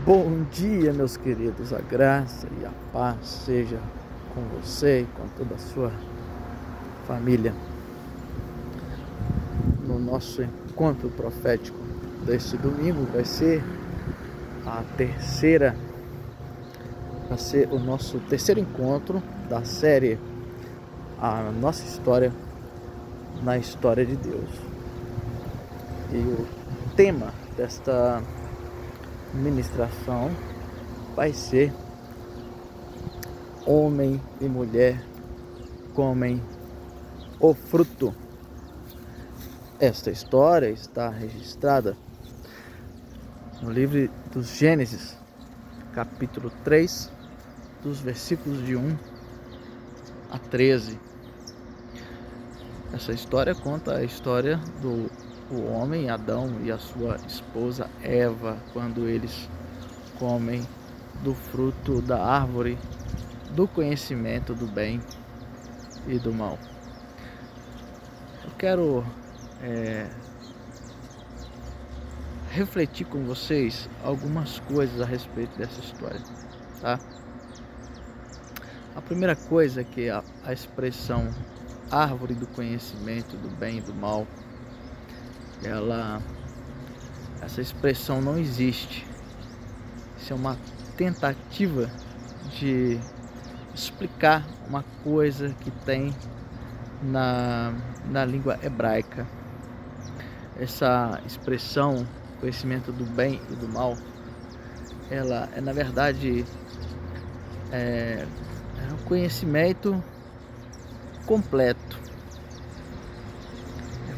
Bom dia, meus queridos. A graça e a paz seja com você e com toda a sua família. No nosso encontro profético deste domingo vai ser o nosso terceiro encontro da série A Nossa História na História de Deus. E o tema desta ministração vai ser: homem e mulher comem o fruto. Esta história está registrada no livro dos Gênesis, capítulo 3, dos versículos de 1 a 13. Essa história conta a história do homem Adão e a sua esposa Eva, quando eles comem do fruto da árvore do conhecimento do bem e do mal. Eu quero refletir com vocês algumas coisas a respeito dessa história, tá? A primeira coisa é que a expressão árvore do conhecimento do bem e do mal, essa expressão não existe. Isso é uma tentativa de explicar uma coisa que tem na língua hebraica. Essa expressão conhecimento do bem e do mal, ela é, na verdade, um conhecimento completo.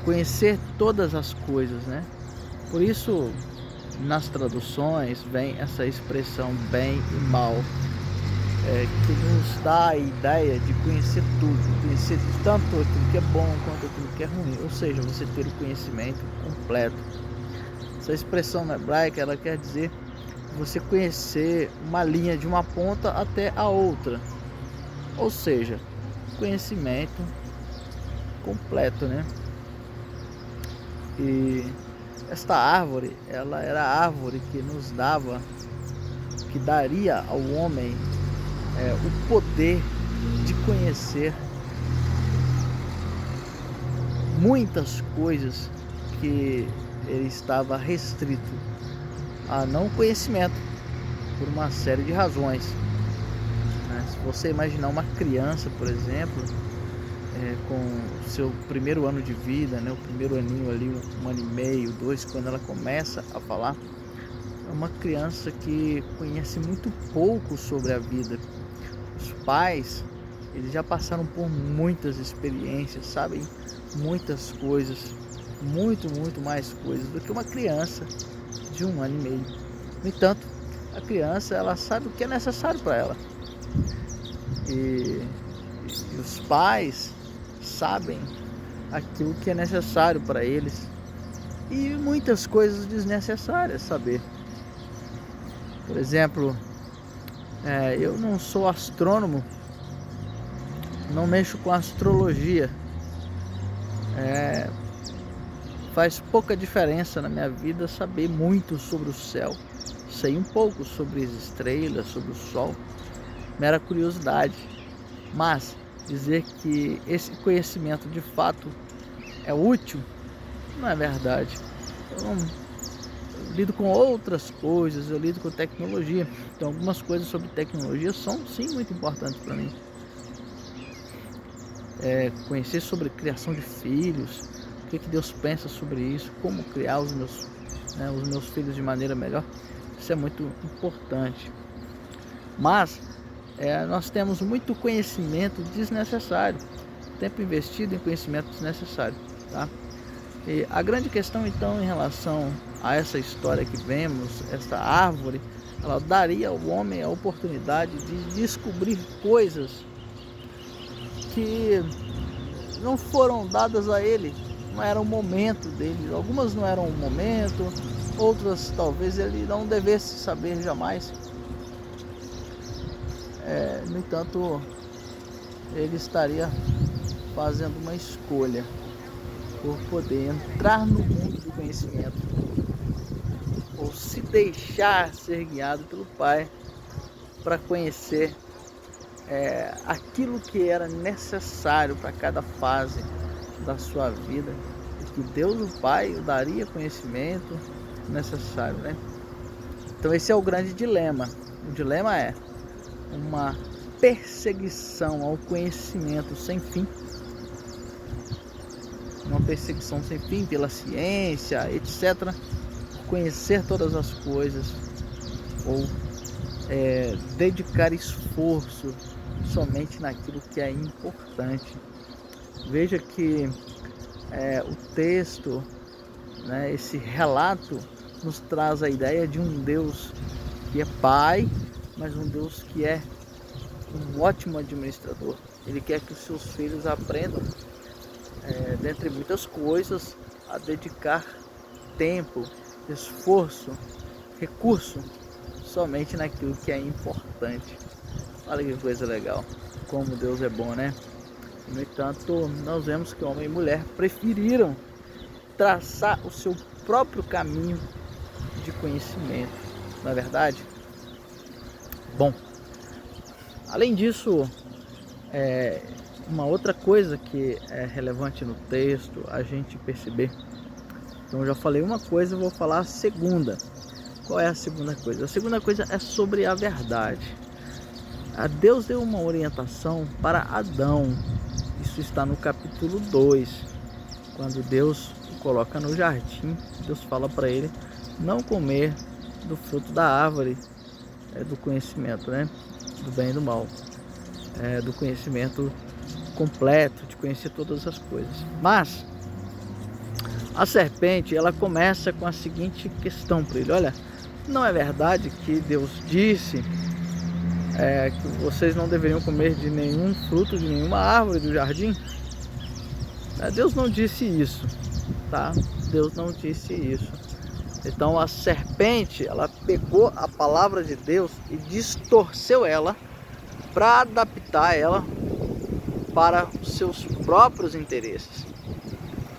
Conhecer todas as coisas, né? Por isso, nas traduções vem essa expressão bem e mal, que nos dá a ideia de conhecer tudo, conhecer tanto aquilo que é bom quanto aquilo que é ruim, ou seja, você ter o conhecimento completo. Essa expressão na hebraica, ela quer dizer você conhecer uma linha de uma ponta até a outra, ou seja, conhecimento completo, né? E esta árvore, ela era a árvore que daria ao homem o poder de conhecer muitas coisas que ele estava restrito a não conhecimento, por uma série de razões, né? Se você imaginar uma criança, por exemplo, com o seu primeiro ano de vida, né, o primeiro aninho ali, 1 ano e meio, 2, quando ela começa a falar, é uma criança que conhece muito pouco sobre a vida. Os pais, eles já passaram por muitas experiências, sabem muitas coisas, muito mais coisas do que uma criança de 1 ano e meio. No entanto, a criança, ela sabe o que é necessário para ela. E os pais sabem aquilo que é necessário para eles e muitas coisas desnecessárias saber. Por exemplo, eu não sou astrônomo, não mexo com astrologia, faz pouca diferença na minha vida saber muito sobre o céu. Sei um pouco sobre as estrelas, sobre o sol, mera curiosidade, mas dizer que esse conhecimento de fato é útil, não é verdade. Eu lido com outras coisas, eu lido com tecnologia, então algumas coisas sobre tecnologia são sim muito importantes para mim. Conhecer sobre criação de filhos, o que Deus pensa sobre isso, como criar os meus filhos de maneira melhor, isso é muito importante. Mas nós temos muito conhecimento desnecessário, tempo investido em conhecimento desnecessário, tá? E a grande questão então em relação a essa história que vemos, essa árvore, ela daria ao homem a oportunidade de descobrir coisas que não foram dadas a ele, não era o momento dele. Algumas não eram o momento, outras talvez ele não devesse saber jamais. No entanto, ele estaria fazendo uma escolha por poder entrar no mundo do conhecimento, ou se deixar ser guiado pelo Pai para conhecer aquilo que era necessário para cada fase da sua vida, e que Deus o Pai o daria conhecimento necessário, né? Então esse é o grande dilema. O dilema é uma perseguição ao conhecimento sem fim, uma perseguição sem fim pela ciência, etc., conhecer todas as coisas, ou dedicar esforço somente naquilo que é importante. Veja que o texto, né, esse relato nos traz a ideia de um Deus que é Pai, mas um Deus que é um ótimo administrador. Ele quer que os seus filhos aprendam, dentre muitas coisas, a dedicar tempo, esforço, recurso somente naquilo que é importante. Olha que coisa legal, como Deus é bom, né? No entanto, nós vemos que homem e mulher preferiram traçar o seu próprio caminho de conhecimento, não é verdade? Bom, além disso, uma outra coisa que é relevante no texto a gente perceber. Então eu já falei uma coisa, eu vou falar a segunda. Qual é a segunda coisa? A segunda coisa é sobre a verdade. Deus deu uma orientação para Adão. Isso está no capítulo 2. Quando Deus o coloca no jardim, Deus fala para ele não comer do fruto da árvore do conhecimento, né? Do bem e do mal. Do conhecimento completo, de conhecer todas as coisas. Mas a serpente, ela começa com a seguinte questão para ele: olha, não é verdade que Deus disse que vocês não deveriam comer de nenhum fruto de nenhuma árvore do jardim? Deus não disse isso, tá? Deus não disse isso. Então a serpente, ela pegou a palavra de Deus e distorceu ela para adaptar ela para os seus próprios interesses.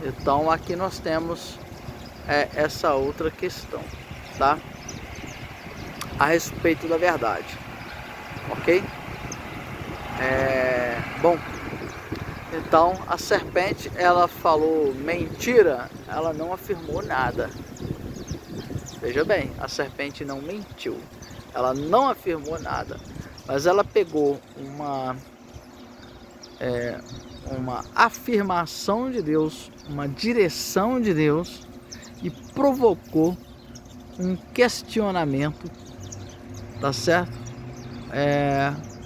Então aqui nós temos essa outra questão, tá? A respeito da verdade, ok? Bom, então a serpente, ela falou mentira, ela não afirmou nada. Veja bem, a serpente não mentiu, ela não afirmou nada, mas ela pegou uma afirmação de Deus, uma direção de Deus, e provocou um questionamento, tá certo?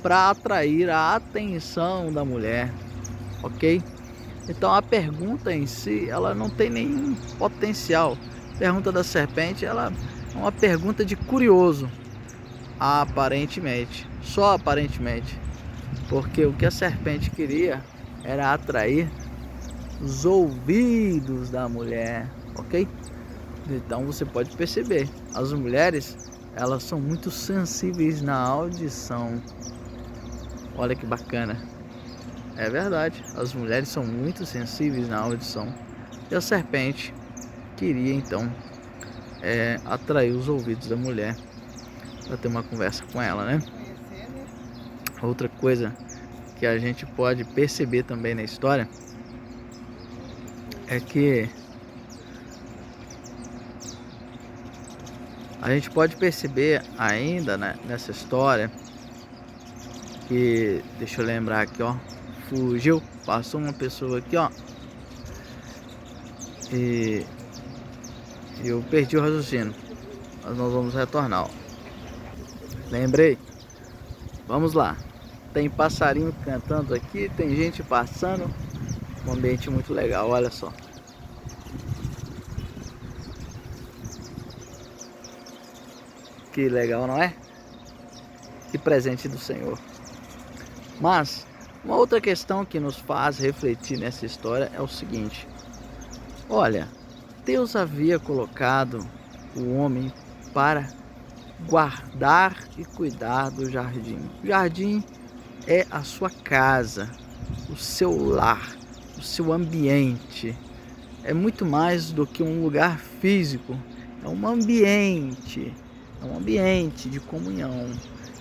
Para atrair a atenção da mulher, ok? Então a pergunta em si, ela não tem nenhum potencial. A pergunta da serpente, ela é uma pergunta de curioso, aparentemente, só aparentemente, porque o que a serpente queria era atrair os ouvidos da mulher, ok? Então você pode perceber, as mulheres, elas são muito sensíveis na audição. Olha que bacana. É verdade, as mulheres são muito sensíveis na audição. E a serpente queria então atrair os ouvidos da mulher para ter uma conversa com ela, né? Outra coisa que a gente pode perceber também na história é que a gente pode perceber ainda, né, nessa história que, deixa eu lembrar aqui, ó, fugiu, passou uma pessoa aqui, ó, e eu perdi o raciocínio, mas nós vamos retornar, ó. Lembrei, vamos lá. Tem passarinho cantando aqui, tem gente passando, um ambiente muito legal, olha só. Que legal, não é? Que presente do Senhor. Mas uma outra questão que nos faz refletir nessa história é o seguinte: olha, Deus havia colocado o homem para guardar e cuidar do jardim. O jardim é a sua casa, o seu lar, o seu ambiente. É muito mais do que um lugar físico é um ambiente de comunhão,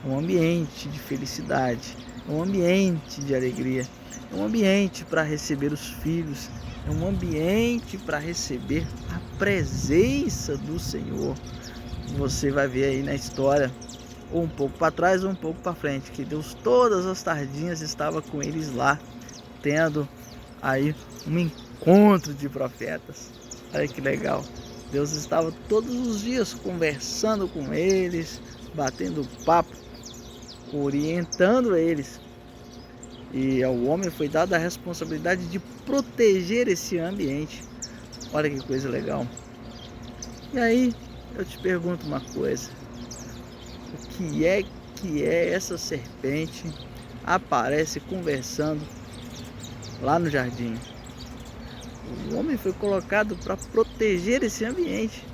é um ambiente de felicidade, é um ambiente de alegria, é um ambiente para receber os filhos, é um ambiente para receber a presença do Senhor. Você vai ver aí na história, ou um pouco para trás ou um pouco para frente, que Deus todas as tardinhas estava com eles lá, tendo aí um encontro de profetas. Olha que legal. Deus estava todos os dias conversando com eles, batendo papo, orientando eles. E ao homem foi dada a responsabilidade de proteger esse ambiente. Olha que coisa legal. E aí eu te pergunto uma coisa: o que é essa serpente aparece conversando lá no jardim? O homem foi colocado para proteger esse ambiente,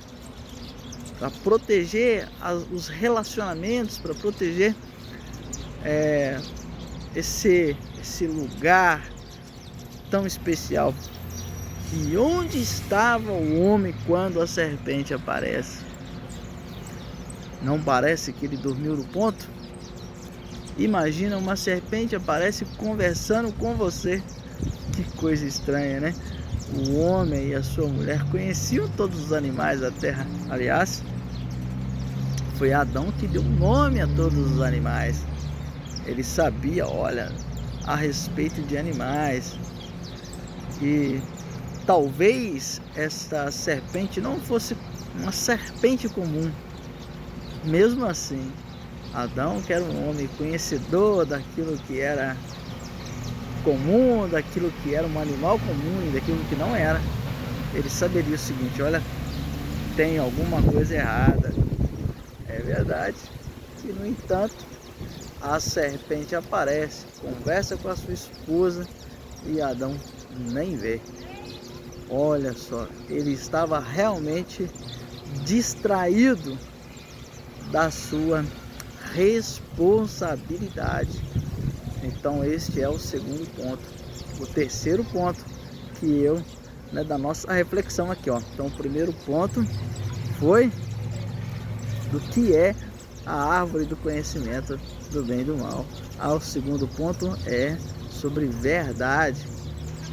para proteger os relacionamentos, para proteger esse lugar tão especial. E onde estava o homem quando a serpente aparece? Não parece que ele dormiu no ponto? Imagina, uma serpente aparece conversando com você. Que coisa estranha, né? O homem e a sua mulher conheciam todos os animais da terra. Aliás, foi Adão que deu nome a todos os animais. Ele sabia, olha, a respeito de animais. E talvez esta serpente não fosse uma serpente comum. Mesmo assim, Adão, que era um homem conhecedor daquilo que era comum, daquilo que era um animal comum e daquilo que não era, ele saberia o seguinte: olha, tem alguma coisa errada. É verdade que, no entanto, a serpente aparece, conversa com a sua esposa e Adão nem vê. Olha só, ele estava realmente distraído da sua responsabilidade. Então este é o segundo ponto. O terceiro ponto que da nossa reflexão aqui, ó. Então o primeiro ponto foi do que é a árvore do conhecimento do bem e do mal. O segundo ponto é sobre verdade.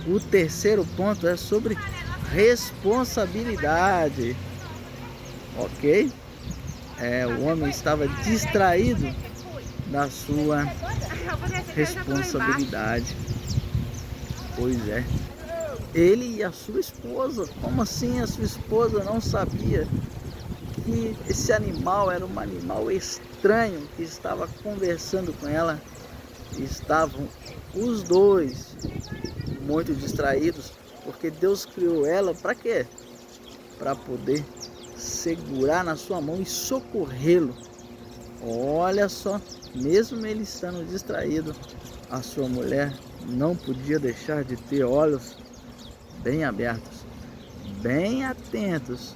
O terceiro ponto é sobre responsabilidade. Ok? O homem estava distraído da sua responsabilidade. Pois é. Ele e a sua esposa. Como assim a sua esposa não sabia que esse animal era um animal estranho que estava conversando com ela? Estavam os dois muito distraídos, porque Deus criou ela para quê? Para poder segurar na sua mão e socorrê-lo. Olha só, mesmo ele estando distraído, a sua mulher não podia deixar de ter olhos bem abertos, bem atentos.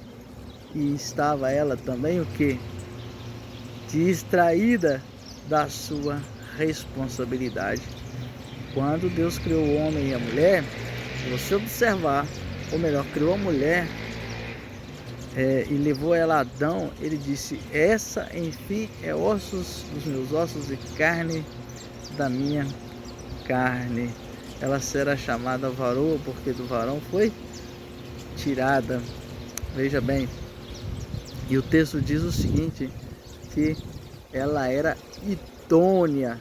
E estava ela também o quê? Distraída da sua responsabilidade. Quando Deus criou o homem e a mulher, se você observar, ou melhor, criou a mulher e levou ela a Adão, ele disse: essa, enfim, é ossos dos meus ossos e carne da minha carne. Ela será chamada varoa, porque do varão foi tirada. Veja bem, e o texto diz o seguinte, que ela era idônea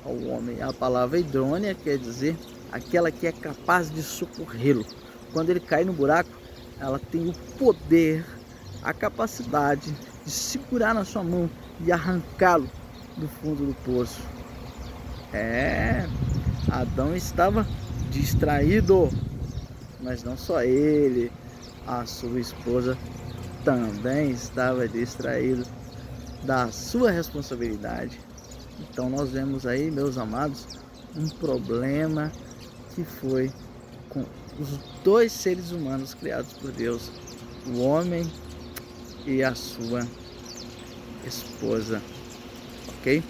ao homem. A palavra idônea quer dizer aquela que é capaz de socorrê-lo. Quando ele cai no buraco, ela tem o poder, a capacidade de segurar na sua mão e arrancá-lo do fundo do poço. Adão estava distraído, mas não só ele, a sua esposa também estava distraído da sua responsabilidade. Então nós vemos aí, meus amados, um problema que foi com os dois seres humanos criados por Deus, o homem e a sua esposa, ok?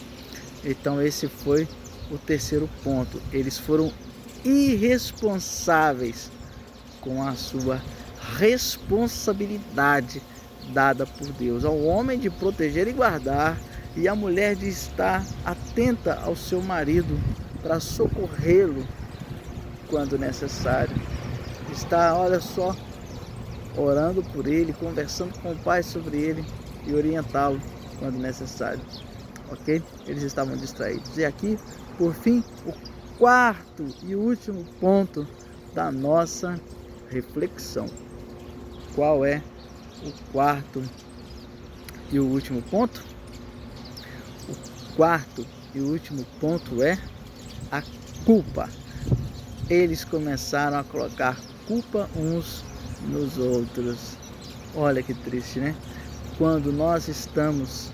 Então esse foi o terceiro ponto. Eles foram irresponsáveis com a sua responsabilidade dada por Deus, ao homem de proteger e guardar, e à mulher de estar atenta ao seu marido para socorrê-lo quando necessário. Está, olha só, orando por ele, conversando com o pai sobre ele e orientá-lo quando necessário. Ok? Eles estavam distraídos. E aqui, por fim, o quarto e último ponto da nossa reflexão. Qual é o quarto e o último ponto? O quarto e último ponto é a culpa. Eles começaram a colocar culpa uns nos outros. Olha que triste, né? Quando nós estamos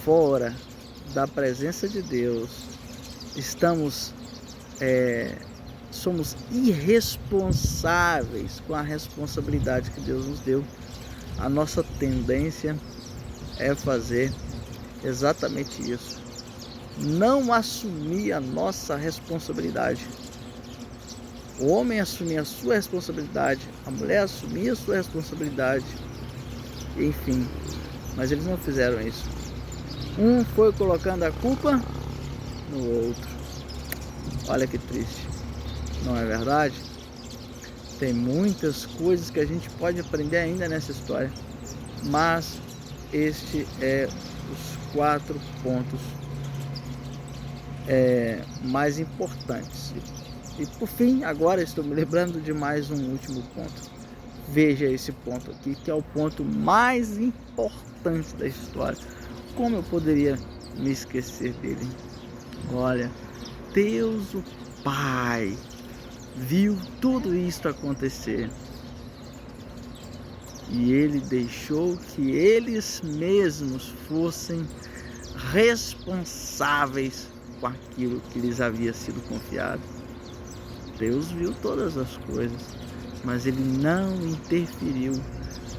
fora da presença de Deus, somos irresponsáveis com a responsabilidade que Deus nos deu. A nossa tendência é fazer exatamente isso. Não assumir a nossa responsabilidade. O homem assumir a sua responsabilidade, a mulher assumir a sua responsabilidade, enfim. Mas eles não fizeram isso. Um foi colocando a culpa no outro. Olha que triste, não é verdade? Tem muitas coisas que a gente pode aprender ainda nessa história, mas este é os 4 pontos mais importantes. E por fim, agora estou me lembrando de mais um último ponto. Veja esse ponto aqui, que é o ponto mais importante da história. Como eu poderia me esquecer dele? Olha, Deus o Pai viu tudo isso acontecer e ele deixou que eles mesmos fossem responsáveis com aquilo que lhes havia sido confiado. Deus viu todas as coisas, mas ele não interferiu.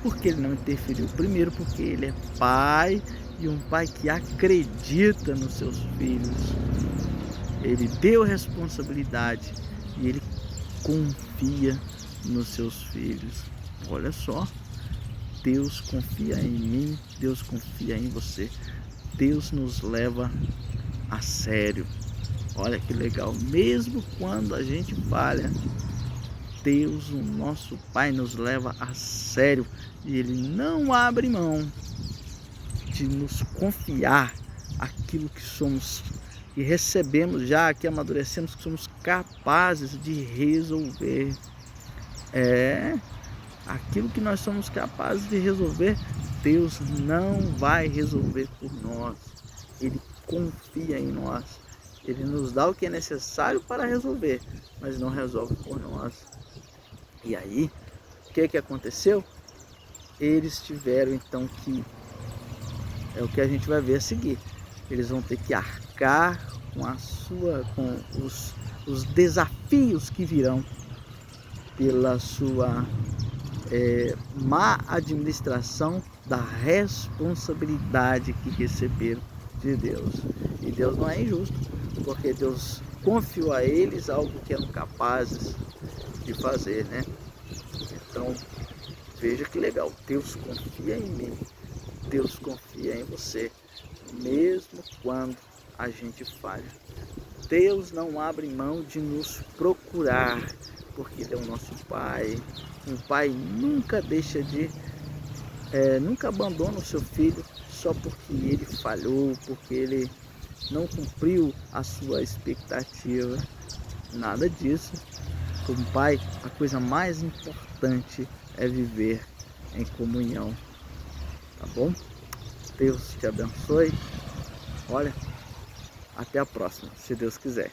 Por que ele não interferiu? Primeiro, porque ele é pai, e um pai que acredita nos seus filhos. Ele deu responsabilidade e ele confia nos seus filhos. Olha só, Deus confia em mim, Deus confia em você. Deus nos leva a sério. Olha que legal, mesmo quando a gente falha, Deus, o nosso Pai, nos leva a sério e Ele não abre mão de nos confiar aquilo que somos, que recebemos já, que amadurecemos, que somos capazes de resolver. Aquilo que nós somos capazes de resolver, Deus não vai resolver por nós. Ele confia em nós. Ele nos dá o que é necessário para resolver, mas não resolve por nós. E aí, o que aconteceu? Eles tiveram então que, é o que a gente vai ver a seguir, eles vão ter que arcar com os desafios que virão pela sua má administração da responsabilidade que receberam de Deus. E Deus não é injusto, porque Deus confiou a eles algo que eram capazes de fazer, né? Então, veja que legal, Deus confia em mim, Deus confia em você, mesmo quando a gente falha. Deus não abre mão de nos procurar, porque Ele é o nosso Pai. Um pai nunca deixa de, nunca abandona o seu filho só porque ele falhou, porque ele não cumpriu a sua expectativa. Nada disso. Como pai, a coisa mais importante é viver em comunhão. Tá bom? Deus te abençoe. Olha, até a próxima, se Deus quiser.